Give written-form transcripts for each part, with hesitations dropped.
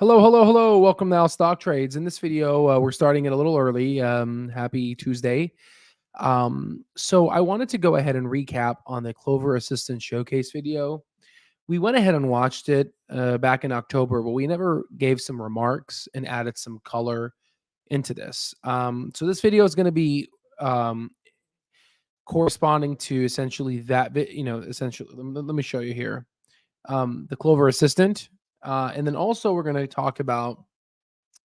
Hello, hello, hello. Welcome now, Stock Trades. In this video, we're starting it a little early. Happy Tuesday. So I wanted to go ahead and recap on the Clover Assistant showcase video. We went ahead and watched it back in October, but we never gave some remarks and added some color into this. So this video is going to be um, corresponding to essentially essentially, let me show you here. The Clover Assistant. And then also we're going to talk about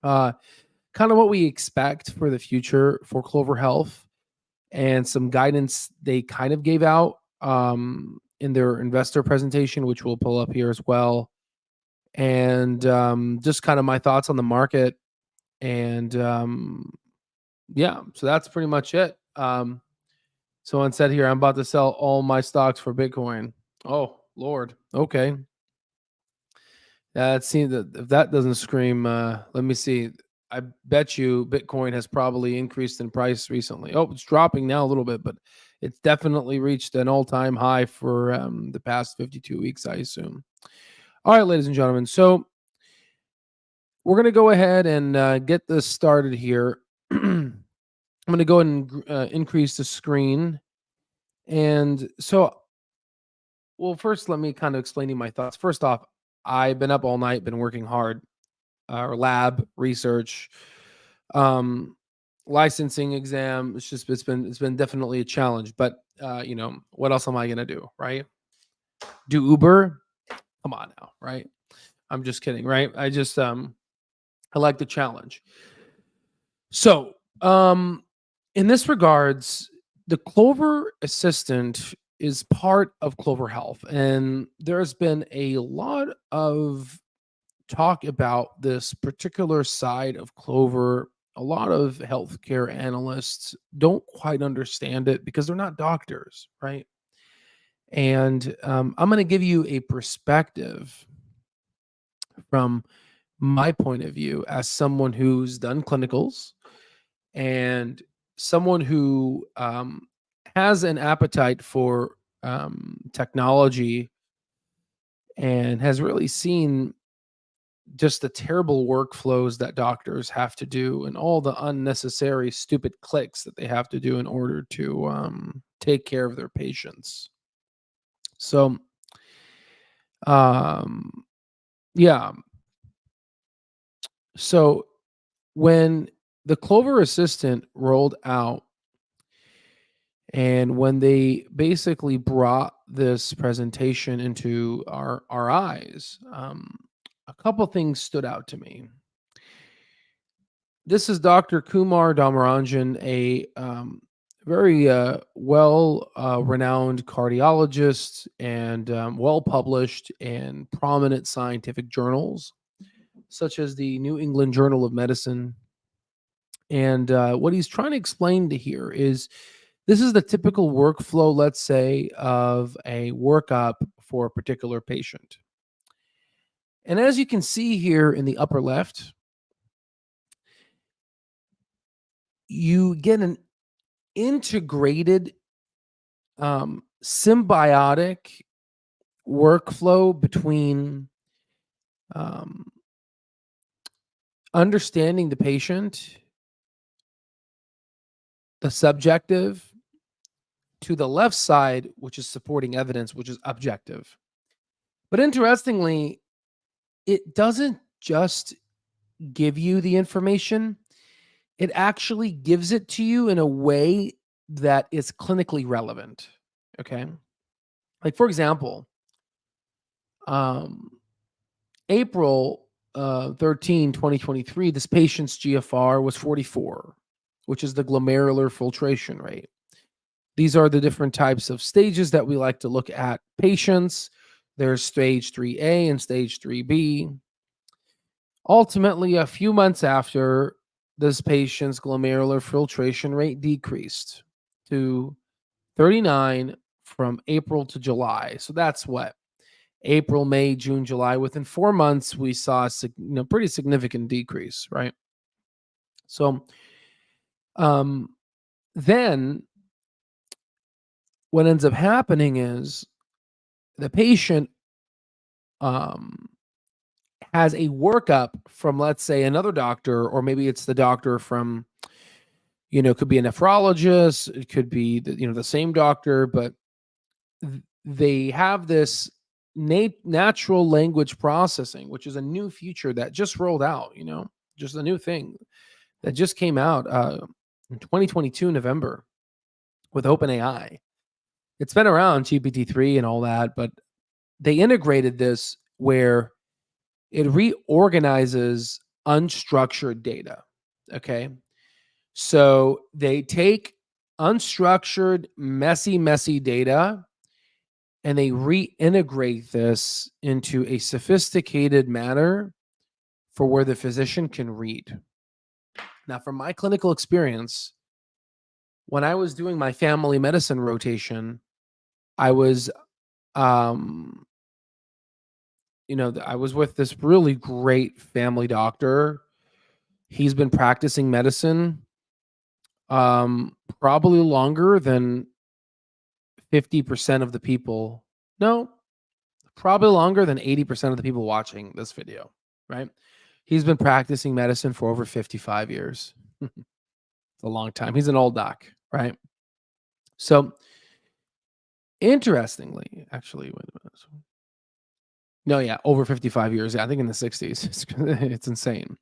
uh, kind of what we expect for the future for Clover Health and some guidance they kind of gave out in their investor presentation, which we'll pull up here as well. And just kind of my thoughts on the market. And yeah, so that's pretty much it. Someone said here, I'm about to sell all my stocks for Bitcoin. Oh, Lord. Okay. It seems that if that doesn't scream, let me see. I bet you Bitcoin has probably increased in price recently. Oh, it's dropping now a little bit, but it's definitely reached an all-time high for the past 52 weeks, I assume. All right, ladies and gentlemen. So we're going to go ahead and get this started here. I'm going to go ahead and increase the screen. And so, well, first, let me kind of explain to you my thoughts. First off, I've been up all night, been working hard, lab research, licensing exam. It's been definitely a challenge. But what else am I gonna do, right? Do Uber? Come on now, right? I'm just kidding, right? I like the challenge. So, in this regards, the Clover Assistant is part of Clover Health, and there's been a lot of talk about this particular side of Clover. A lot of healthcare analysts don't quite understand it because they're not doctors, right? And I'm going to give you a perspective from my point of view as someone who's done clinicals and someone who has an appetite for technology and has really seen just the terrible workflows that doctors have to do and all the unnecessary stupid clicks that they have to do in order to take care of their patients. So, um, yeah. So when the Clover Assistant rolled out and when they basically brought this presentation into our eyes, a couple things stood out to me. This is Dr. Kumar Dhammaranjan, a very renowned cardiologist and well published in prominent scientific journals, such as the New England Journal of Medicine. And what he's trying to explain to here is this is the typical workflow, let's say, of a workup for a particular patient. And as you can see here in the upper left, you get an integrated, symbiotic workflow between understanding the patient, the subjective, to the left side, which is supporting evidence, which is objective. But interestingly, it doesn't just give you the information, it actually gives it to you in a way that is clinically relevant. Okay. Like, for example, April 13, 2023, this patient's GFR was 44, which is the glomerular filtration rate. These are the different types of stages that we like to look at patients. There's stage 3A and stage 3B. Ultimately, a few months after, this patient's glomerular filtration rate decreased to 39 from April to July. So that's what? April, May, June, July. Within 4 months, we saw a pretty significant decrease, right? So then what ends up happening is the patient has a workup from, let's say, another doctor, or maybe it's the doctor from, it could be a nephrologist, it could be the same doctor, but they have this natural language processing, which is a new feature that just rolled out, just a new thing that just came out in 2022 November with OpenAI. It's been around, GPT-3 and all that, but they integrated this where it reorganizes unstructured data. Okay. So they take unstructured, messy data, and they reintegrate this into a sophisticated manner for where the physician can read. Now, from my clinical experience, when I was doing my family medicine rotation, I was, I was with this really great family doctor. He's been practicing medicine probably longer than 50% of the people. No, probably longer than 80% of the people watching this video, right? He's been practicing medicine for over 55 years. It's a long time. He's an old doc, right? So, interestingly, actually, wait a minute. No, yeah, over 55 years. Yeah, I think in the 60s. It's insane.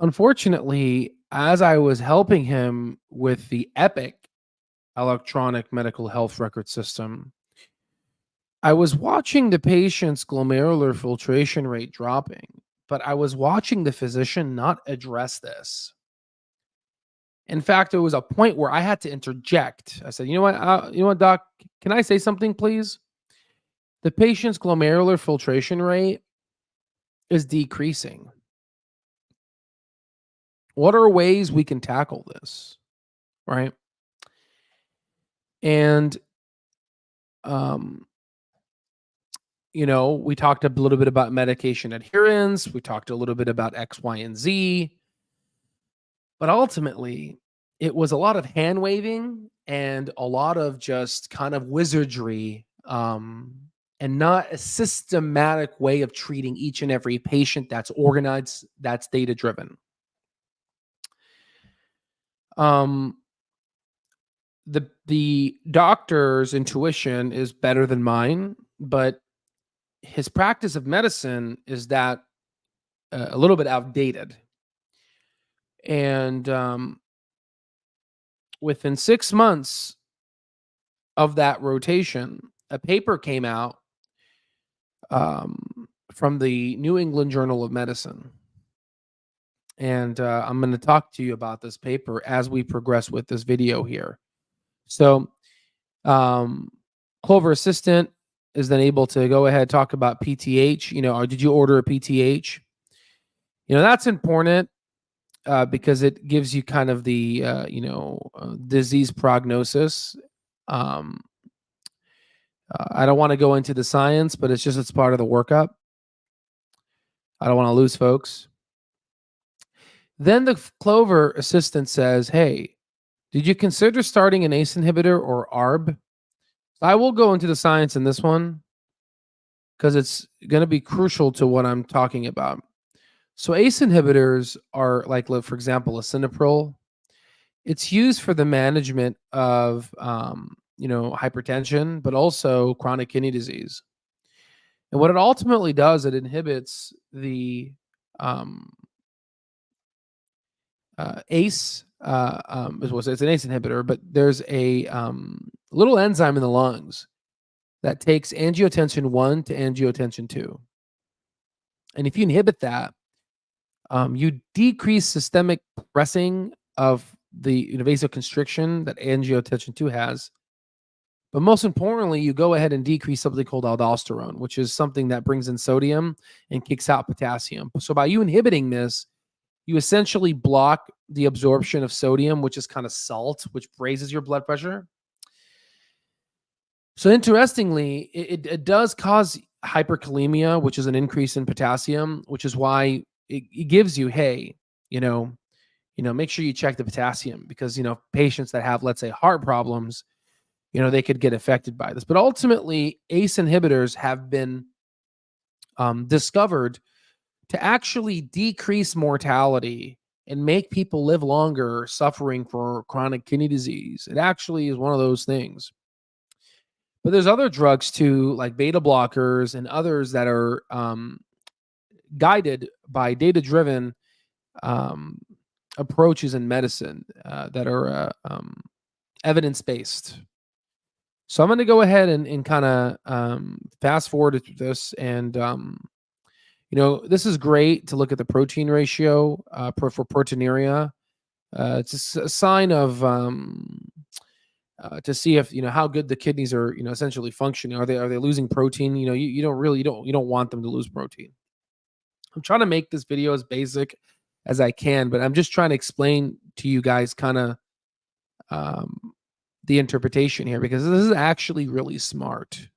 Unfortunately, as I was helping him with the Epic electronic medical health record system, I was watching the patient's glomerular filtration rate dropping, but I was watching the physician not address this. In fact, there was a point where I had to interject. I said, "You know what, doc? Can I say something, please? The patient's glomerular filtration rate is decreasing. What are ways we can tackle this?" Right? And we talked a little bit about medication adherence. We talked a little bit about X, Y, and Z. But ultimately, it was a lot of hand waving and a lot of just kind of wizardry, and not a systematic way of treating each and every patient that's organized, that's data driven. The doctor's intuition is better than mine, but his practice of medicine is that a little bit outdated. And within 6 months of that rotation, a paper came out from the New England Journal of Medicine. And I'm going to talk to you about this paper as we progress with this video here. So Clover Assistant is then able to go ahead and talk about PTH, or did you order a PTH? That's important because it gives you kind of the, disease prognosis. I don't want to go into the science, but it's part of the workup. I don't want to lose folks. Then the Clover Assistant says, "Hey, did you consider starting an ACE inhibitor or ARB?" I will go into the science in this one because it's going to be crucial to what I'm talking about. So ACE inhibitors are like, for example, lisinopril. It's used for the management of, hypertension, but also chronic kidney disease. And what it ultimately does, it inhibits the ACE. It's an ACE inhibitor, but there's a little enzyme in the lungs that takes angiotensin 1 to angiotensin 2. And if you inhibit that, you decrease systemic pressing of the vasoconstriction that angiotensin 2 has. But most importantly, you go ahead and decrease something called aldosterone, which is something that brings in sodium and kicks out potassium. So by you inhibiting this, you essentially block the absorption of sodium, which is kind of salt, which raises your blood pressure. So interestingly, it does cause hyperkalemia, which is an increase in potassium, which is why it gives you, hey, make sure you check the potassium because, patients that have, let's say, heart problems, they could get affected by this. But ultimately, ACE inhibitors have been discovered to actually decrease mortality and make people live longer suffering for chronic kidney disease. It actually is one of those things. But there's other drugs too, like beta blockers and others that are guided by data-driven um, approaches in medicine that are evidence-based. So I'm going to go ahead and kind of fast forward to this. And, this is great to look at the protein ratio for proteinuria. It's a sign of to see if how good the kidneys are essentially functioning. Are they losing protein? You don't want them to lose protein. I'm trying to make this video as basic as I can, but I'm just trying to explain to you guys kind of the interpretation here, because this is actually really smart.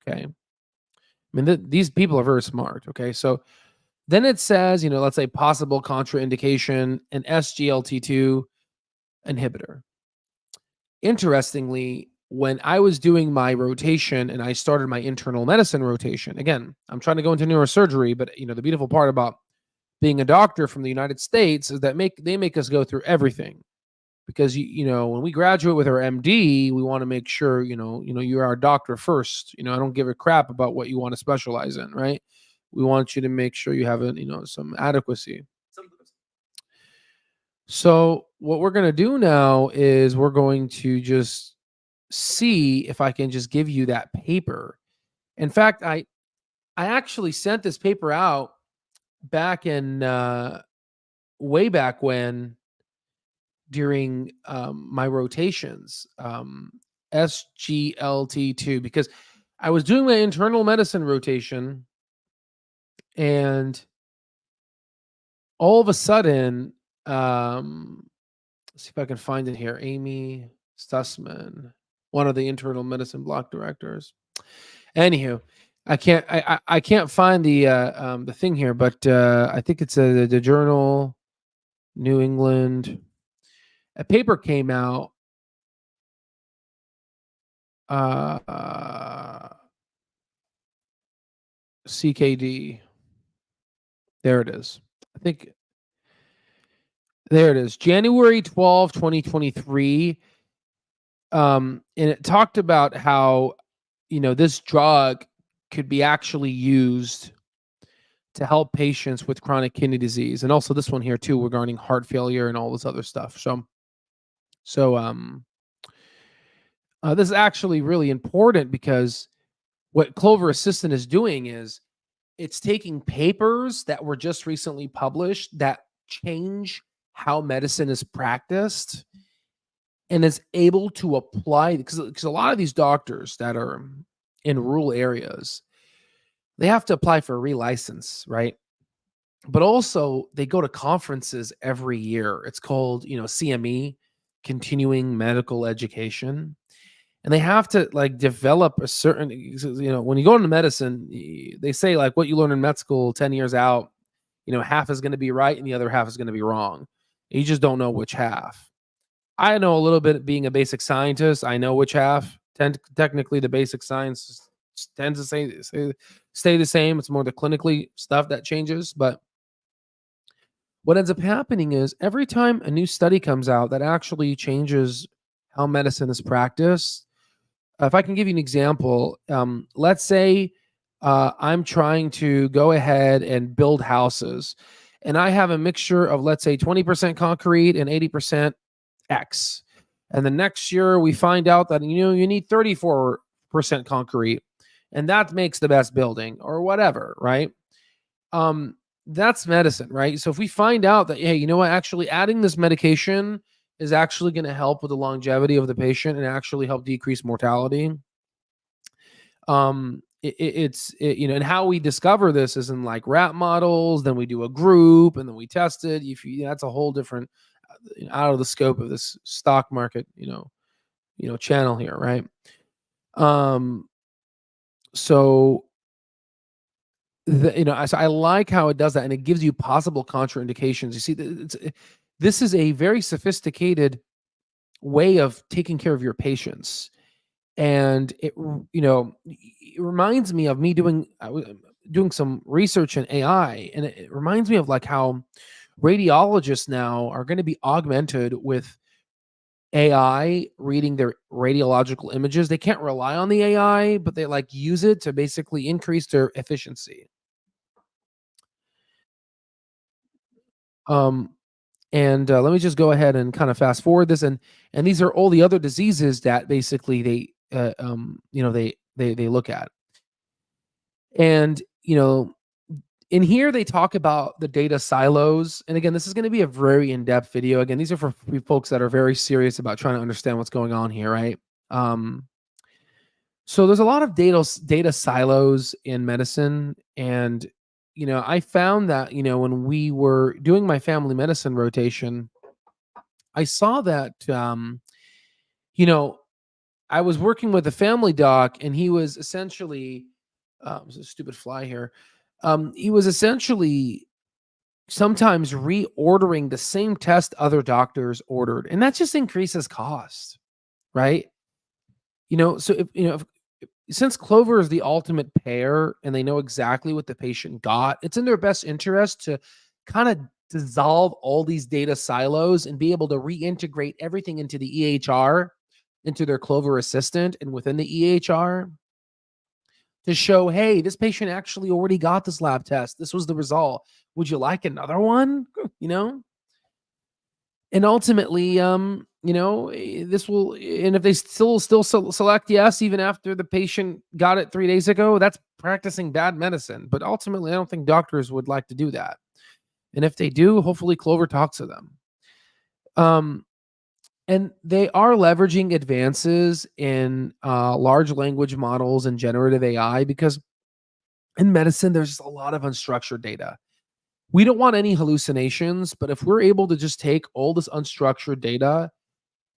Okay, I mean these people are very smart. Okay, so then it says let's say possible contraindication, an SGLT2 inhibitor. Interestingly, when I was doing my rotation and I started my internal medicine rotation, again, I'm trying to go into neurosurgery, but the beautiful part about being a doctor from the United States is that they make us go through everything, because when we graduate with our MD, we want to make sure you're our doctor first. I don't give a crap about what you want to specialize in, right? We want you to make sure you have some adequacy. So what we're going to do now is we're going to just see if I can just give you that paper. In fact, I actually sent this paper out back in way back when, during my rotations, SGLT2, because I was doing my internal medicine rotation, and all of a sudden, let's see if I can find it here. Amy Stussman, one of the internal medicine block directors. Anywho, I can't find the thing here, but I think it's the journal, New England. A paper came out. CKD. There it is. I think there it is. January 12, 2023. And it talked about how, this drug could be actually used to help patients with chronic kidney disease. And also this one here too, regarding heart failure and all this other stuff. So this is actually really important, because what Clover Assistant is doing is it's taking papers that were just recently published that change how medicine is practiced, and is able to apply, because a lot of these doctors that are in rural areas, they have to apply for a relicense, right? But also they go to conferences every year. It's called, CME, continuing medical education. And they have to develop a certain, when you go into medicine, they say what you learn in med school 10 years out, half is going to be right and the other half is going to be wrong. You just don't know which half. I know a little bit, being a basic scientist. I know which half. Technically, the basic science tends to stay the same. It's more the clinically stuff that changes. But what ends up happening is every time a new study comes out that actually changes how medicine is practiced. If I can give you an example, let's say I'm trying to go ahead and build houses, and I have a mixture of, let's say, 20% concrete and 80% X. And the next year we find out that, you need 34% concrete, and that makes the best building or whatever, right? That's medicine, right? So if we find out that, hey, actually adding this medication is actually going to help with the longevity of the patient and actually help decrease mortality. And how we discover this is in rat models. Then we do a group, and then we test it. That's a whole different, out of the scope of this stock market, channel here, right? So I like how it does that, and it gives you possible contraindications. You see, this is a very sophisticated way of taking care of your patients. And it reminds me of me doing doing some research in AI, and it reminds me of like how radiologists now are going to be augmented with AI reading their radiological images. They can't rely on the AI, but they like use it to basically increase their efficiency. Um, and let me just go ahead and kind of fast forward this, and these are all the other diseases that basically they look at, and in here they talk about the data silos. And again, this is going to be a very in-depth video. Again, these are for folks that are very serious about trying to understand what's going on here, right? So there's a lot of data silos in medicine, and I found that when we were doing my family medicine rotation, I saw that you know I was working with a family doc, and he was essentially there's a stupid fly here. He was essentially sometimes reordering the same test other doctors ordered, and that just increases cost, right? So if since Clover is the ultimate payer and they know exactly what the patient got, it's in their best interest to kind of dissolve all these data silos and be able to reintegrate everything into the EHR, into their Clover Assistant, and within the EHR to show, hey, this patient actually already got this lab test. This was the result. Would you like another one? You know? And ultimately, this will, and if they still select yes, even after the patient got it 3 days ago, that's practicing bad medicine. But ultimately, I don't think doctors would like to do that. And if they do, hopefully Clover talks to them. And they are leveraging advances in large language models and generative AI, because in medicine, there's just a lot of unstructured data. We don't want any hallucinations, but if we're able to just take all this unstructured data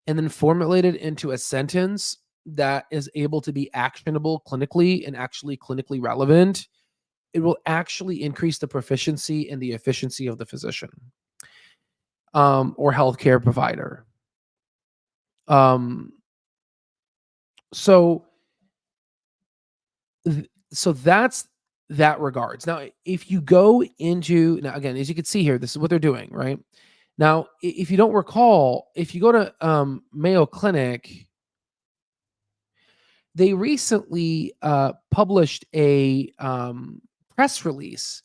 and then formulate it into a sentence that is able to be actionable clinically and actually clinically relevant, it will actually increase the proficiency and the efficiency of the physician or healthcare provider. Um, so, so that's that regards. Now, if you go into now again, as you can see here, this is what they're doing, right? Now, if you don't recall, if you go to Mayo Clinic, they recently published a press release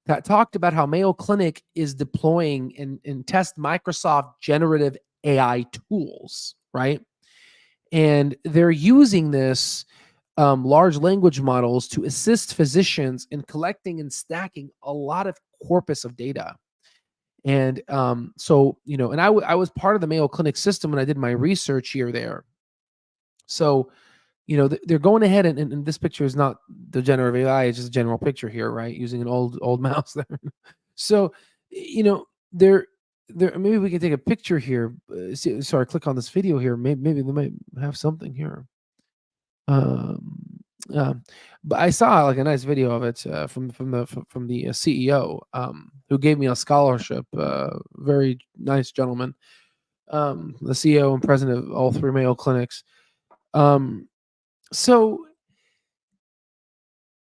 that talked about how Mayo Clinic is deploying and test Microsoft generative AI tools, right? And they're using this large language models to assist physicians in collecting and stacking a lot of corpus of data. And and I was part of the Mayo Clinic system when I did my research here there. So, they're going ahead and this picture is not the generative AI, it's just a general picture here, right? Using an old mouse there. So, they're maybe we can take a picture here. Sorry, click on this video here. Maybe they might have something here. Um, but I saw like a nice video of it from the CEO who gave me a scholarship. Very nice gentleman. The CEO and president of all three Mayo clinics. So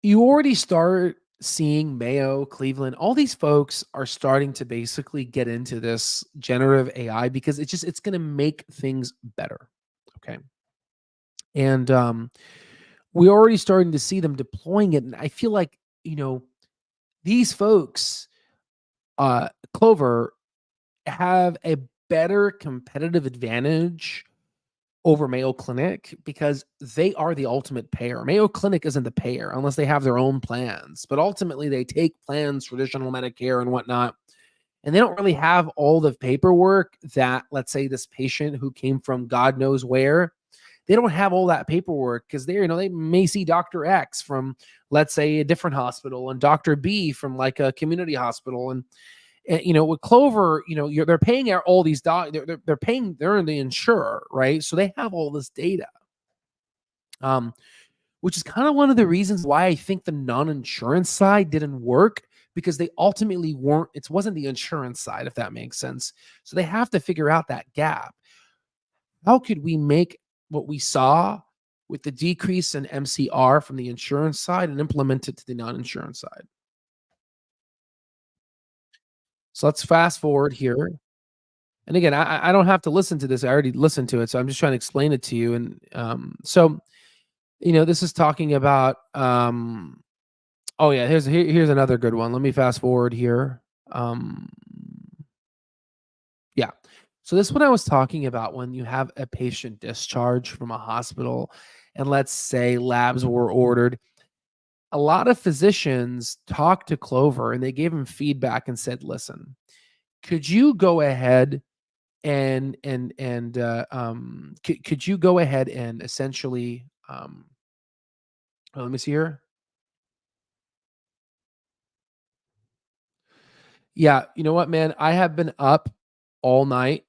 you already start seeing Mayo, Cleveland, all these folks are starting to basically get into this generative AI because it's going to make things better. Okay. And we're already starting to see them deploying it. And I feel like, these folks, Clover, have a better competitive advantage over Mayo Clinic because they are the ultimate payer. Mayo Clinic isn't the payer unless they have their own plans, but ultimately they take plans, traditional Medicare and whatnot, and they don't really have all the paperwork that, let's say, this patient who came from God knows where, they don't have all that paperwork because they may see Dr. X from, let's say, a different hospital and Dr. B from like a community hospital. And with Clover, they're paying out all these they're paying, they're in the insurer, right? So they have all this data, which is kind of one of the reasons why I think the non-insurance side didn't work, because they ultimately wasn't the insurance side, if that makes sense. So they have to figure out that gap. How could we make what we saw with the decrease in MCR from the insurance side and implement it to the non-insurance side. So let's fast forward here. And again, I don't have to listen to this. I already listened to it, so I'm just trying to explain it to you. And so this is talking about. Oh yeah, here's another good one. Let me fast forward here. Um, yeah. So this one I was talking about when you have a patient discharge from a hospital, and let's say labs were ordered. A lot of physicians talked to Clover and they gave him feedback and said, "Listen, could you go ahead could you go ahead and essentially let me see here. Yeah, you know what, man? I have been up all night.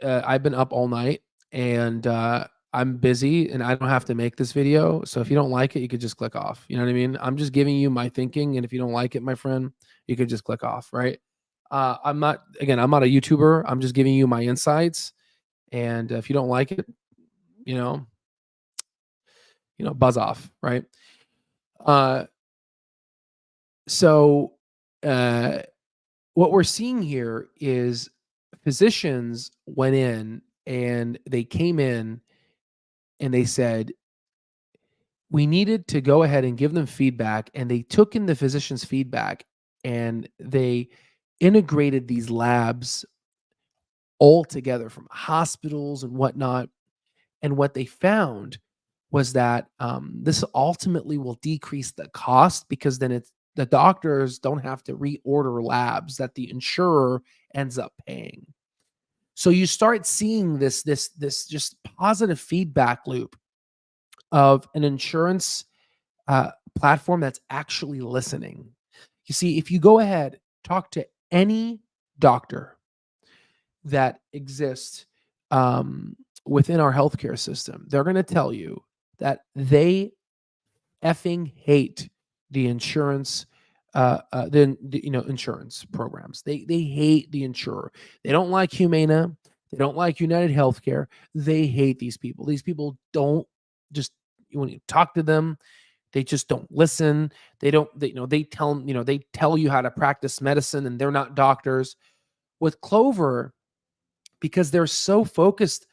I've been up all night and I'm busy and I don't have to make this video. So if you don't like it, you could just click off. You know what I mean? I'm just giving you my thinking. And if you don't like it, my friend, you could just click off, right? I'm not a YouTuber. I'm just giving you my insights. And if you don't like it, you know, buzz off, right? Uh, so uh, what we're seeing here is physicians went in and they came in and they said, we needed to go ahead and give them feedback. And they took in the physician's feedback and they integrated these labs all together from hospitals and whatnot. And what they found was that this ultimately will decrease the cost because then the doctors don't have to reorder labs that the insurer ends up paying. So you start seeing this just positive feedback loop of an insurance platform that's actually listening. You see, if you go ahead, talk to any doctor that exists within our healthcare system, they're going to tell you that they effing hate the insurance, insurance programs. They hate the insurer. They don't like Humana. They don't like United Healthcare. They hate these people. These people don't just when you talk to them, they just don't listen. They don't. They tell you how to practice medicine, and they're not doctors. With Clover, because they're so focused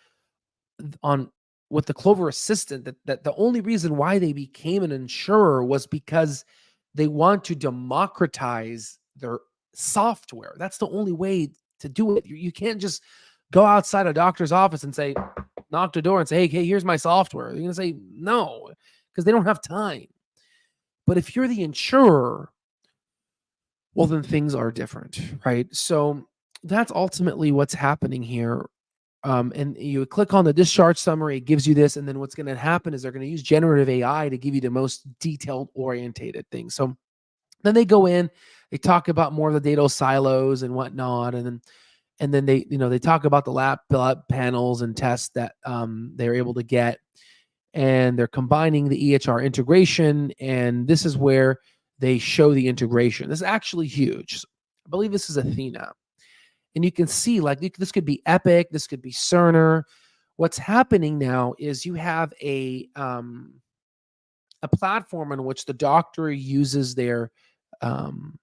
on with the Clover Assistant that the only reason why they became an insurer was because they want to democratize their software. That's the only way to do it. You can't just go outside a doctor's office and say, knock the door and say, hey, here's my software. They're going to say no because they don't have time. But if you're the insurer, well, then things are different, right? So that's ultimately what's happening here. And you click on the discharge summary, it gives you this. And then what's going to happen is they're going to use generative AI to give you the most detailed orientated things. So then they go in, they talk about more of the data silos and whatnot. And then they talk about the lab panels and tests that they're able to get. And they're combining the EHR integration. And this is where they show the integration. This is actually huge. I believe this is Athena. And you can see this could be Epic, this could be Cerner. What's happening now is you have a platform in which the doctor uses their, to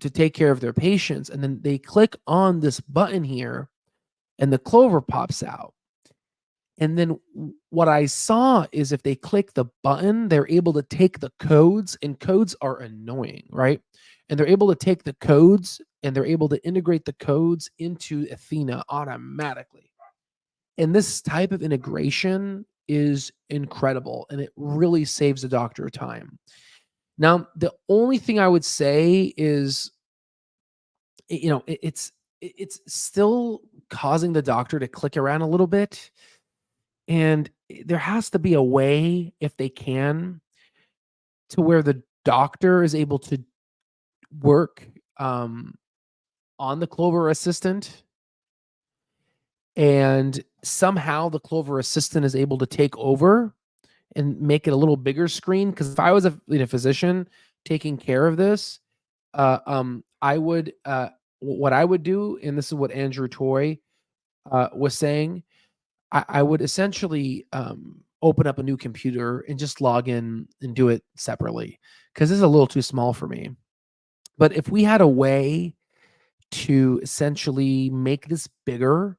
take care of their patients. And then they click on this button here and the Clover pops out. And then what I saw is if they click the button, they're able to take the codes, and codes are annoying, right? And they're able to take the codes and they're able to integrate the codes into Athena automatically. And this type of integration is incredible and it really saves the doctor time. Now, the only thing I would say is, it's still causing the doctor to click around a little bit. And there has to be a way, if they can, to where the doctor is able to work on the Clover Assistant, and somehow the Clover Assistant is able to take over and make it a little bigger screen. Because if I was a physician taking care of this, I would what I would do, and this is what Andrew Toy was saying. I would essentially open up a new computer and just log in and do it separately because this is a little too small for me. But if we had a way to essentially make this bigger,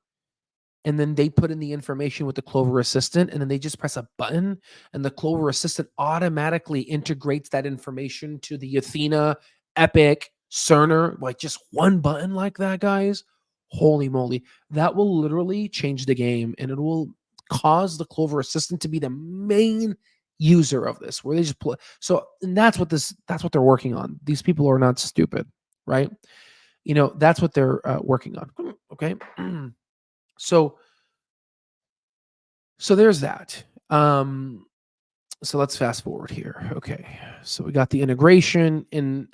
and then they put in the information with the Clover Assistant, and then they just press a button, and the Clover Assistant automatically integrates that information to the Athena, Epic, Cerner, like just one button like that, guys. Holy moly. That will literally change the game, and it will cause the Clover Assistant to be the main user of this, where they just play. So, and that's what they're working on. These people are not stupid, right? That's what they're working on. Okay. So there's that. So let's fast forward here. Okay. So we got the integration in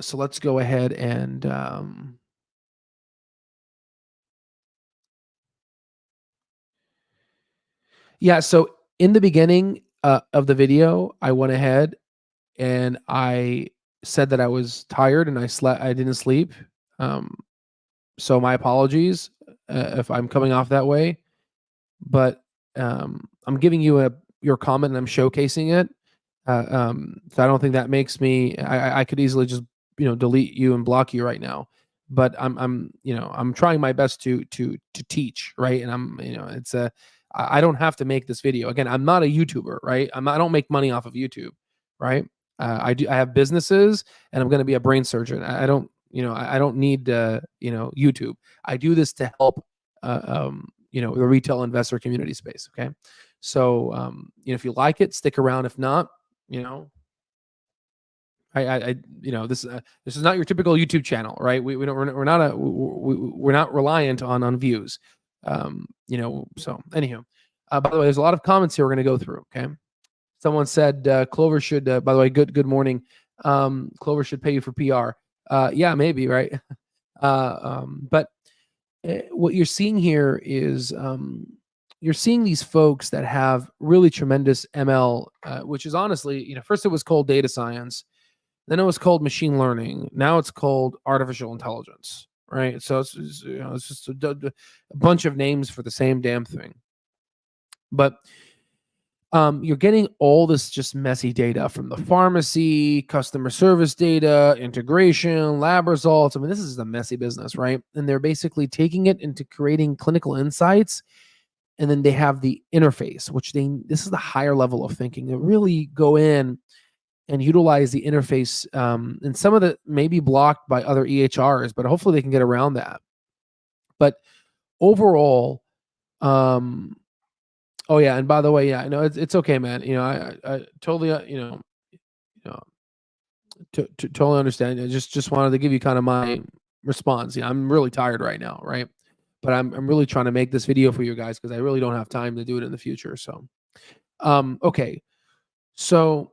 so let's go ahead and yeah, so in the beginning of the video, I went ahead and I said that I was tired and I didn't sleep. So my apologies if I'm coming off that way, but I'm giving you your comment and I'm showcasing it. So I don't think that makes me. I could easily just delete you and block you right now, but I'm trying my best to teach, right? And it's I don't have to make this video again. I'm not a YouTuber, right? I don't make money off of YouTube, right? I have businesses and I'm going to be a brain surgeon. I don't I don't need YouTube. I do this to help the retail investor community space. Okay, so if you like it, stick around. If not, this is not your typical YouTube channel, right? We're not reliant on views. So anywho, by the way, there's a lot of comments here we're going to go through. Okay, someone said Clover should. By the way, good morning. Clover should pay you for PR. Yeah, maybe, right? But what you're seeing here is you're seeing these folks that have really tremendous ML, which is honestly, first it was called data science, then it was called machine learning, now it's called artificial intelligence, right? So it's just a bunch of names for the same damn thing. But you're getting all this just messy data from the pharmacy, customer service data, integration, lab results. I mean, this is a messy business, right? And they're basically taking it into creating clinical insights. And then they have the interface, this is the higher level of thinking. They really go in and utilize the interface. And some of it may be blocked by other EHRs, but hopefully they can get around that. But overall, oh yeah, and by the way, yeah, it's okay, man. I totally, totally understand. I just wanted to give you kind of my response. I'm really tired right now, right? But I'm really trying to make this video for you guys because I really don't have time to do it in the future. So, okay, so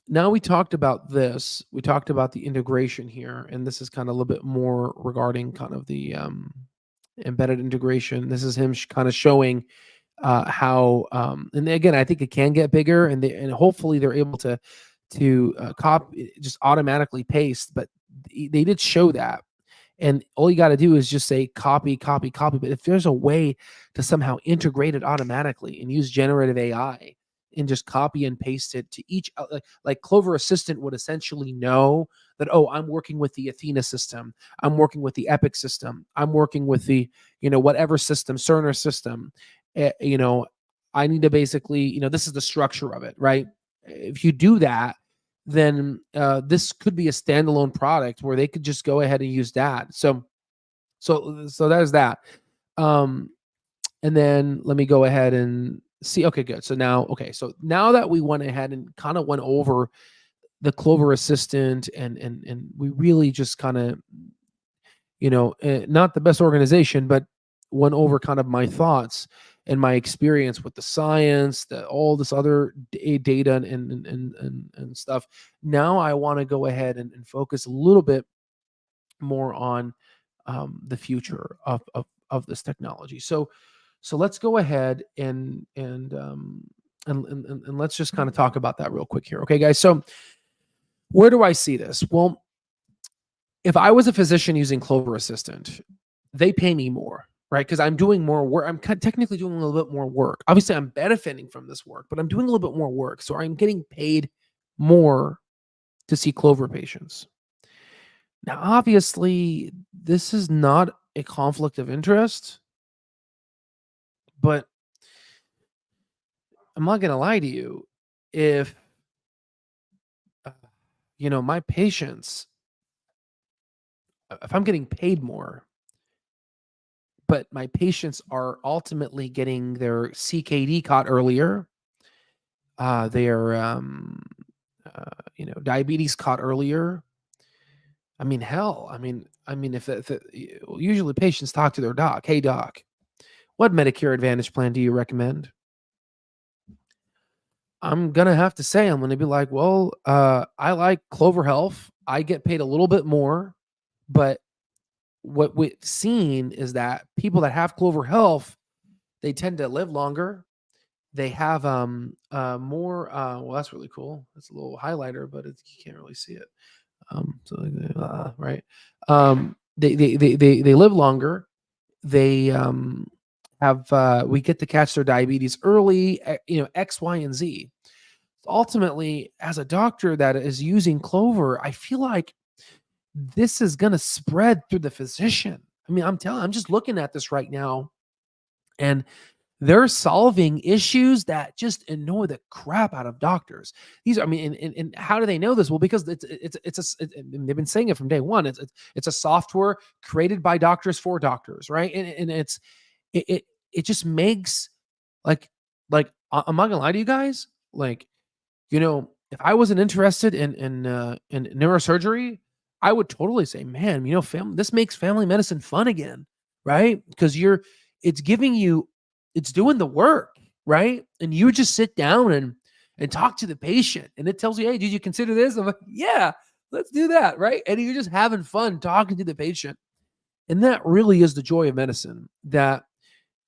now we talked about this. We talked about the integration here, and this is kind of a little bit more regarding kind of the embedded integration. This is him kind of showing how and again, I think it can get bigger, and hopefully they're able to copy, just automatically paste, but they did show that. And all you got to do is just say copy, copy, copy. But if there's a way to somehow integrate it automatically and use generative AI and just copy and paste it to each, like Clover Assistant would essentially know that, oh, I'm working with the Athena system, I'm working with the Epic system, I'm working with the, whatever system, Cerner system, I need to basically, this is the structure of it, right? If you do that, then this could be a standalone product where they could just go ahead and use that. So there's that. And then let me go ahead and see. Okay, good. So now that we went ahead and kind of went over the Clover Assistant, and we really just kind of, not the best organization, but went over kind of my thoughts and my experience with the science, all this other data and stuff. Now I want to go ahead and focus a little bit more on the future of this technology. So let's go ahead and let's just kind of talk about that real quick here. Okay, guys. So where do I see this? Well, if I was a physician using Clover Assistant, they pay me more, right? Because I'm doing more work. I'm technically doing a little bit more work. Obviously, I'm benefiting from this work, but I'm doing a little bit more work. So I'm getting paid more to see Clover patients. Now, obviously, this is not a conflict of interest, but I'm not going to lie to you. If, uh, my patients, if I'm getting paid more, but my patients are ultimately getting their CKD caught earlier, their diabetes caught earlier. I mean, hell, if usually patients talk to their doc. Hey, doc, what Medicare Advantage plan do you recommend? I'm gonna have to say I'm gonna be like, well, I like Clover Health. I get paid a little bit more, but what we've seen is that people that have Clover Health, they tend to live longer. They have more. Well, that's really cool. It's a little highlighter, but you can't really see it. Right. They live longer. They have we get to catch their diabetes early. X, Y, and Z. Ultimately, as a doctor that is using Clover, I feel like this is going to spread through the physician. I mean, I'm just looking at this right now, and they're solving issues that just annoy the crap out of doctors. These are, I mean, and how do they know this? Well, because they've been saying it from day one. It's a software created by doctors for doctors, right? And it just makes like I'm not gonna lie to you guys, like if I wasn't interested in neurosurgery, I would totally say, man, this makes family medicine fun again, right? Because it's giving you, it's doing the work, right? And you just sit down and talk to the patient, and it tells you, hey, did you consider this? I'm like, yeah, let's do that, right? And you're just having fun talking to the patient, and that really is the joy of medicine. That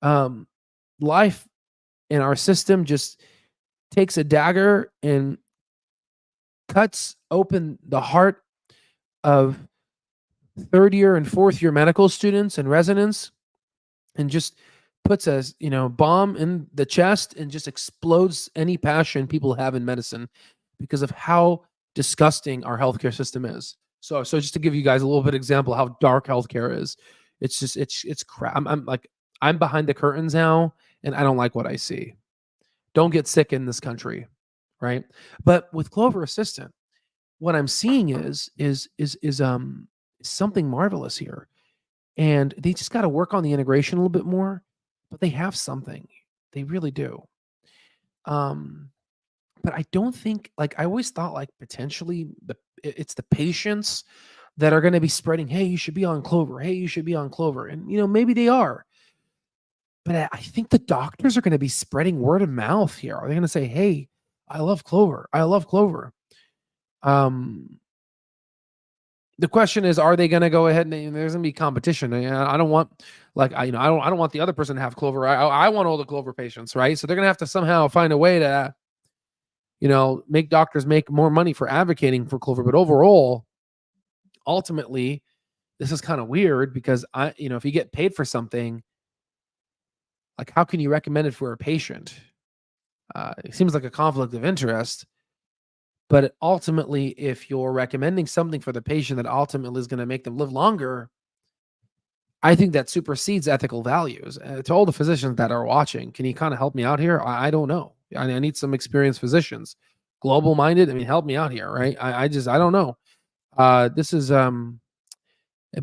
life in our system just takes a dagger and cuts open the heart of third year and fourth year medical students and residents, and just puts a bomb in the chest and just explodes any passion people have in medicine because of how disgusting our healthcare system is. So just to give you guys a little bit of example how dark healthcare is, it's crap. I'm behind the curtains now, and I don't like what I see. Don't get sick in this country, right? But with Clover Assistant, what I'm seeing is something marvelous here. And they just got to work on the integration a little bit more, but they have something. They really do. But I don't think, like, I always thought like potentially it's the patients that are going to be spreading, hey, you should be on Clover. Hey, you should be on Clover. And maybe they are. But I think the doctors are going to be spreading word of mouth here. Are they going to say, hey, I love Clover. I love Clover. The question is, are they going to go ahead and there's going to be competition? I don't want I don't want the other person to have Clover. I want all the Clover patients, right? So they're going to have to somehow find a way to, make doctors make more money for advocating for Clover. But overall, ultimately, this is kind of weird because if you get paid for something, like how can you recommend it for a patient? It seems like a conflict of interest. But ultimately, if you're recommending something for the patient that ultimately is going to make them live longer, I think that supersedes ethical values. To all the physicians that are watching, can you kind of help me out here? I don't know. I need some experienced physicians, global minded. I mean, help me out here, right? I don't know. This is a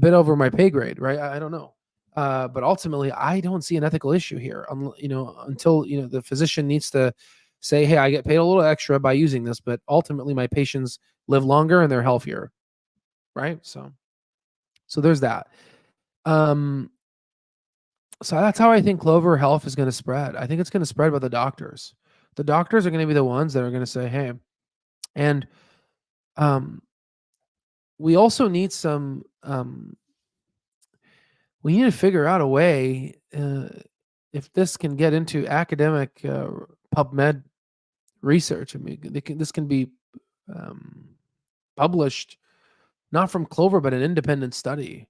bit over my pay grade, right? I don't know. But ultimately, I don't see an ethical issue here. Until the physician needs to say, hey, I get paid a little extra by using this, but ultimately my patients live longer and they're healthier, right? So there's that. So that's how I think Clover Health is going to spread. I think it's going to spread by the doctors. The doctors are going to be the ones that are going to say, hey, and we also need some, we need to figure out a way, if this can get into academic PubMed research. I mean, this can be published not from Clover, but an independent study.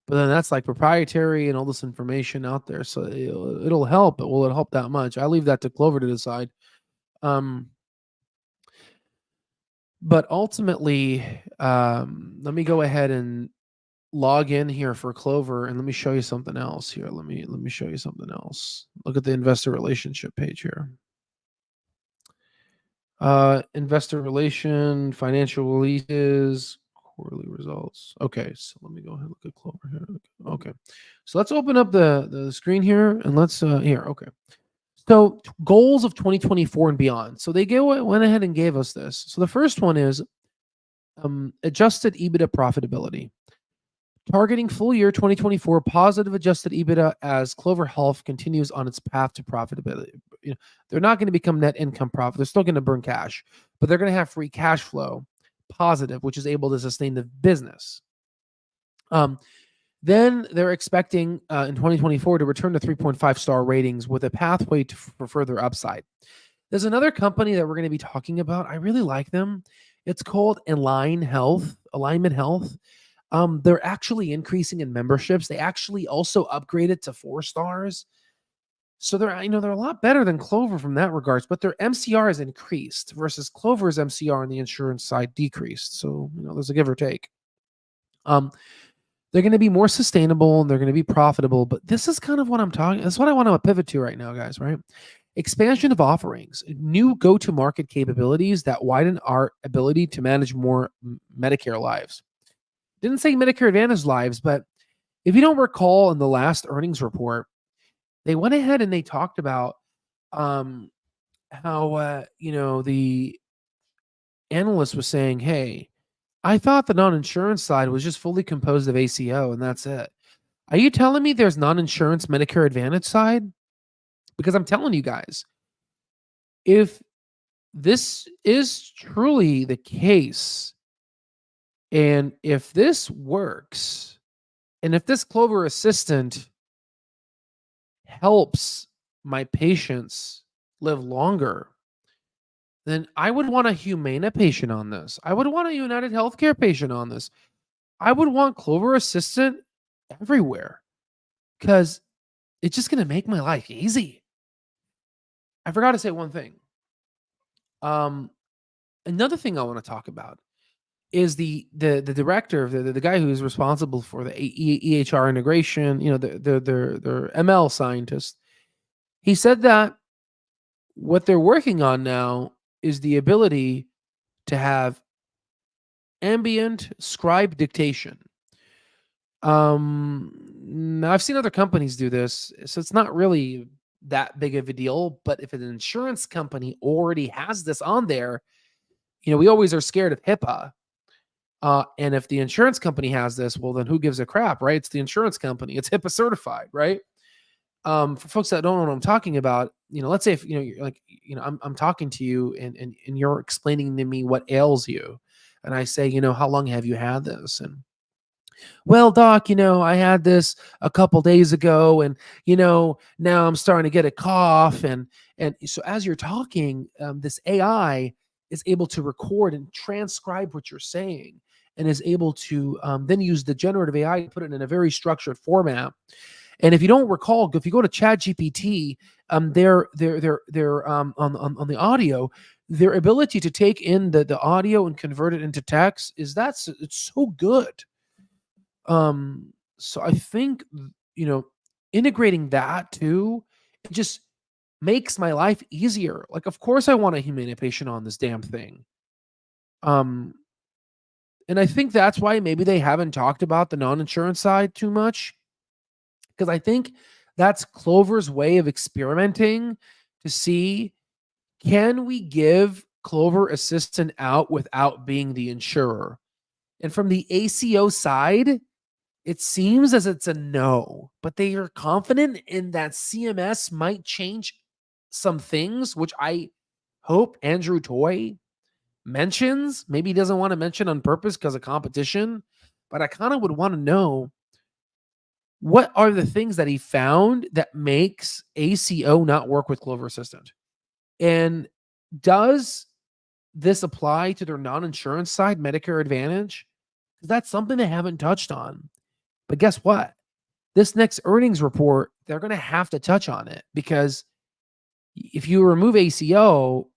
But then that's like proprietary and all this information out there. So it'll help, but will it help that much? I leave that to Clover to decide. But ultimately, let me go ahead and log in here for Clover, and let me show you something else here. Let me show you something else. Look at the investor relationship page here. Investor relation, financial releases, quarterly results. Okay, so let me go ahead and look at Clover here. Okay, so let's open up the screen here, and let's here. Okay, so goals of 2024 and beyond. So they went ahead and gave us this. So the first one is adjusted EBITDA profitability. Targeting full year 2024 positive adjusted EBITDA as Clover Health continues on its path to profitability. You know, they're not going to become net income profit. They're still going to burn cash, but they're going to have free cash flow positive, which is able to sustain the business. Then they're expecting in 2024 to return to 3.5 star ratings with a pathway for further upside. There's another company that we're going to be talking about. I really like them. It's called Alignment Health. They're actually increasing in memberships. They actually also upgraded to 4 stars. So they're a lot better than Clover from that regards, but their MCR has increased versus Clover's MCR on the insurance side decreased. So, there's a give or take. They're going to be more sustainable and they're going to be profitable, but this is kind of what I'm talking. That's what I want to pivot to right now, guys, right? Expansion of offerings, new go-to-market capabilities that widen our ability to manage more Medicare lives. Didn't say Medicare Advantage lives, but if you don't recall in the last earnings report, they went ahead and they talked about how the analyst was saying, hey, I thought the non-insurance side was just fully composed of ACO and that's it. Are you telling me there's non-insurance Medicare Advantage side? Because I'm telling you guys, if this is truly the case, and if this works, and if this Clover Assistant helps my patients live longer, then I would want a Humana patient on this. I would want a United Healthcare patient on this. I would want Clover Assistant everywhere because it's just going to make my life easy. I forgot to say one thing. Another thing I want to talk about is the director, the guy who's responsible for the EHR integration, their ML scientist. He said that what they're working on now is the ability to have ambient scribe dictation. Now I've seen other companies do this, so it's not really that big of a deal. But if an insurance company already has this on there, we always are scared of HIPAA. And if the insurance company has this, well, then who gives a crap, right? It's the insurance company. It's HIPAA certified, right? For folks that don't know what I'm talking about, let's say if you're like, I'm talking to you and you're explaining to me what ails you, and I say, how long have you had this? And well, doc, I had this a couple days ago, and now I'm starting to get a cough, and so as you're talking, this AI is able to record and transcribe what you're saying, and is able to then use the generative AI to put it in a very structured format. And if you don't recall, if you go to ChatGPT, they're on the audio, their ability to take in the audio and convert it into text it's so good. So I think integrating that too, it just makes my life easier. Like, of course, I want a Humana patient on this damn thing. And I think that's why maybe they haven't talked about the non-insurance side too much. Because I think that's Clover's way of experimenting to see, can we give Clover Assistant out without being the insurer? And from the ACO side, it seems as it's a no, but they are confident in that CMS might change some things, which I hope Andrew Toy mentions. Maybe he doesn't want to mention on purpose because of competition, but I kind of would want to know, what are the things that he found that makes ACO not work with Clover Assistant? And does this apply to their non-insurance side, Medicare Advantage? That's something they haven't touched on. But guess what? This next earnings report, they're going to have to touch on it, because if you remove ACO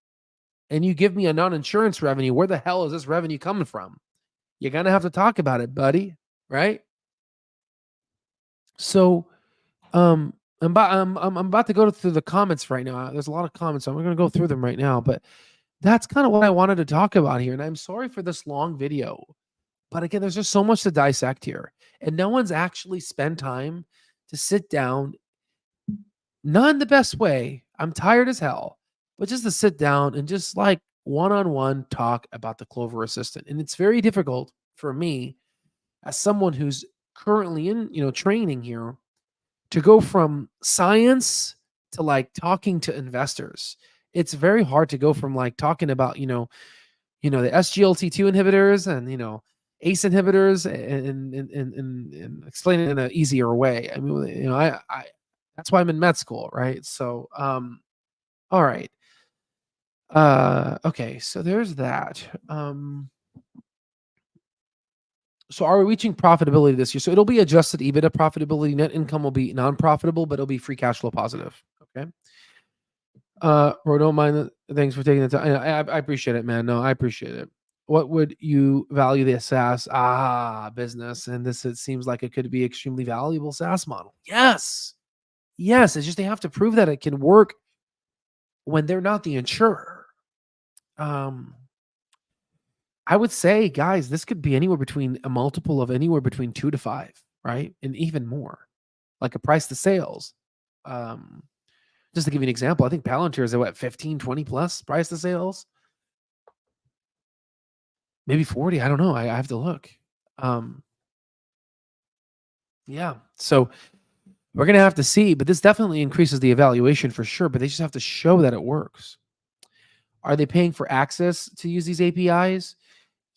and you give me a non-insurance revenue, where the hell is this revenue coming from? You're going to have to talk about it, buddy. Right? So, I'm about to go through the comments right now. There's a lot of comments. So I'm going to go through them right now, but that's kind of what I wanted to talk about here. And I'm sorry for this long video, but again, there's just so much to dissect here, and no one's actually spent time to sit down, not in the best way. I'm tired as hell, but just to sit down and just like one-on-one talk about the Clover Assistant. And it's very difficult for me, as someone who's currently in, training here, to go from science to like talking to investors. It's very hard to go from like talking about, the SGLT2 inhibitors and, ACE inhibitors, and explain it in an easier way. I mean, I that's why I'm in med school, right? So, all right. Okay, so there's that. So are we reaching profitability this year? So it'll be adjusted EBITDA profitability. Net income will be non-profitable, but it'll be free cash flow positive. Okay. Bro, don't mind. Thanks for taking the time. I appreciate it, man. No, I appreciate it. What would you value the SaaS business? And this, it seems like it could be extremely valuable SaaS model. Yes. Yes. It's just they have to prove that it can work when they're not the insurer. I would say, guys, this could be anywhere between a multiple of anywhere between 2 to 5, right? And even more, like a price to sales. Just to give you an example, I think Palantir is at what, 15, 20 plus price to sales? Maybe 40. I don't know. I have to look. Yeah. So we're going to have to see, but this definitely increases the evaluation for sure, but they just have to show that it works. Are they paying for access to use these APIs?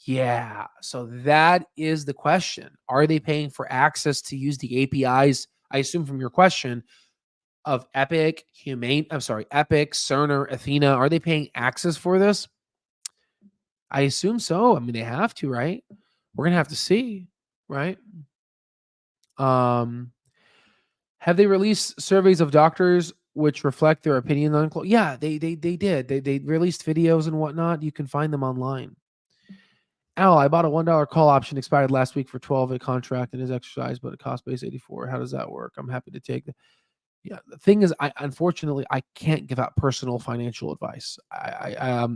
Yeah. So that is the question. Are they paying for access to use the APIs? I assume from your question of Epic, Epic, Cerner, Athena, are they paying access for this? I assume so. I mean, they have to, right? We're going to have to see, right? Have they released surveys of doctors which reflect their opinion on clothes? Yeah, they did. They released videos and whatnot. You can find them online. Al, I bought a $1 call option, expired last week for 12, a contract and is exercised, but it cost base 84. How does that work? I'm happy to take it. Yeah, the thing is, unfortunately I can't give out personal financial advice.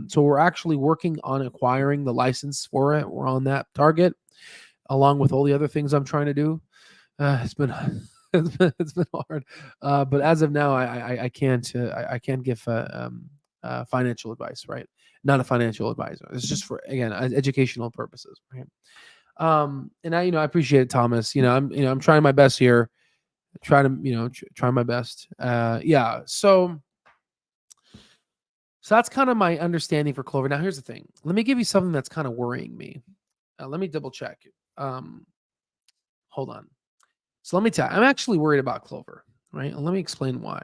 So we're actually working on acquiring the license for it. We're on that target, along with all the other things I'm trying to do. It's been it's been hard, but as of now, I can't give financial advice. Right, not a financial advisor. It's just for, again, educational purposes. Right. And I appreciate it, Thomas. I'm trying my best here. Try to try my best. Yeah. So that's kind of my understanding for Clover. Now here's the thing. Let me give you something that's kind of worrying me. Let me double check. Hold on. So let me tell you, I'm actually worried about Clover, right? And let me explain why.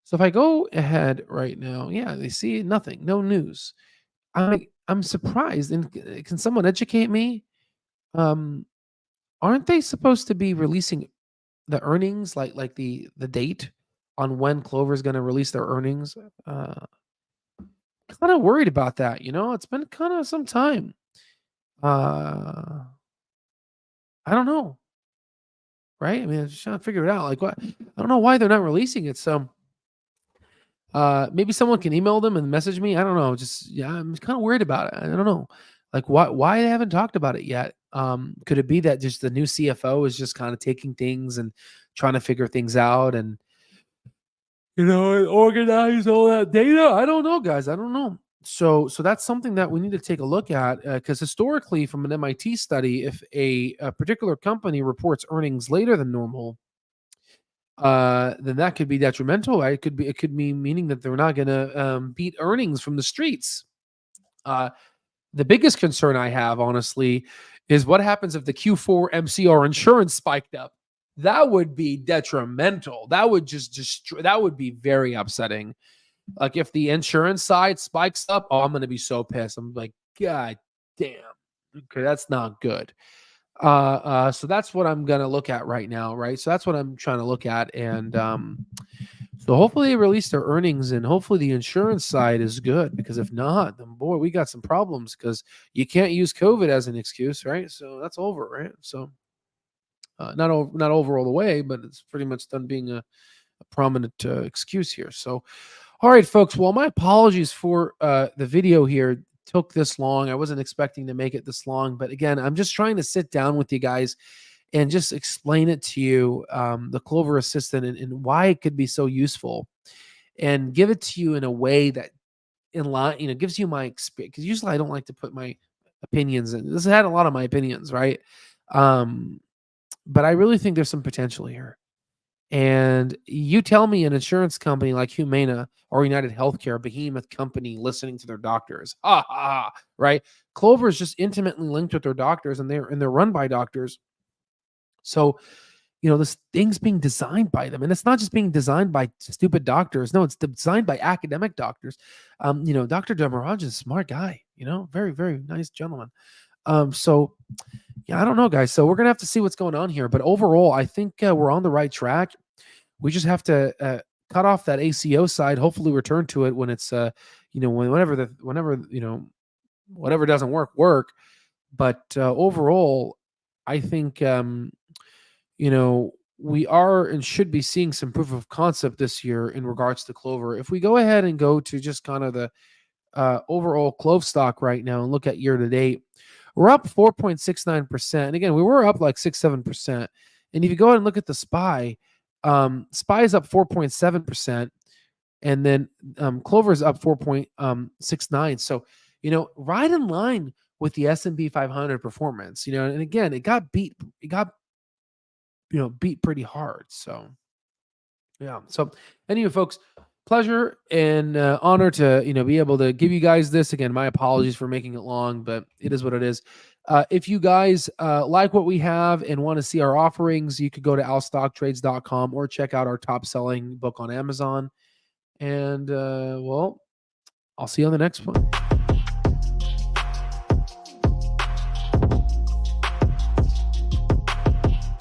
So if I go ahead right now, yeah, they see nothing, no news. I'm surprised. And can someone educate me? Aren't they supposed to be releasing the earnings, like the date on when Clover is going to release their earnings? Kind of worried about that. It's been kind of some time. I don't know. Right? I mean, I'm just trying to figure it out. Like, what? I don't know why they're not releasing it. So maybe someone can email them and message me. I don't know. I'm kind of worried about it. I don't know. Like, why they haven't talked about it yet? Could it be that just the new CFO is just kind of taking things and trying to figure things out and organize all that data? I don't know, guys. I don't know. So that's something that we need to take a look at, because historically, from an MIT study, if a particular company reports earnings later than normal, then that could be detrimental. Right? It could be meaning that they're not going to beat earnings from the streets. The biggest concern I have, honestly, is what happens if the Q4 MCR insurance spiked up. That would be detrimental. That would that would be very upsetting. Like, if the insurance side spikes up, I'm going to be so pissed. I'm like, God damn. Okay, that's not good. So that's what I'm gonna look at right now, right? So that's what I'm trying to look at, and so hopefully they release their earnings, and hopefully the insurance side is good. Because if not, then boy, we got some problems. Because you can't use COVID as an excuse, right? So that's over, right? So not over all the way, but it's pretty much done being a prominent excuse here. So, all right, folks. Well, my apologies for the video here. Took this long. I wasn't expecting to make it this long, but again, I'm just trying to sit down with you guys and just explain it to you, the Clover Assistant, and why it could be so useful, and give it to you in a way that in line, gives you my experience. Because usually I don't like to put my opinions in. This had a lot of my opinions, right? Um, but I really think there's some potential here. And you tell me an insurance company like Humana or United Healthcare, a behemoth company, listening to their doctors. Ha ha, ha, right? Clover is just intimately linked with their doctors, and they're run by doctors. So, this thing's being designed by them. And it's not just being designed by stupid doctors. No, it's designed by academic doctors. Dr. Demiraj is a smart guy, very, very nice gentleman. So yeah, I don't know, guys. So we're going to have to see what's going on here. But overall, I think we're on the right track. We just have to cut off that ACO side, hopefully return to it when it's, whatever doesn't work. But overall, I think, we are and should be seeing some proof of concept this year in regards to Clover. If we go ahead and go to just kind of the overall CLOV stock right now and look at year to date, we're up 4.69%. And again, we were up like 6-7%. And if you go ahead and look at the SPY, SPY is up 4.7%. And then Clover is up 4.69. So, right in line with the S&P 500 performance, and again, it got beat pretty hard. So, yeah. So, anyway, folks, pleasure and honor to be able to give you guys this. Again, my apologies for making it long, but it is what it is. If you guys like what we have and want to see our offerings, you could go to alstocktrades.com or check out our top selling book on Amazon. And well, I'll see you on the next one.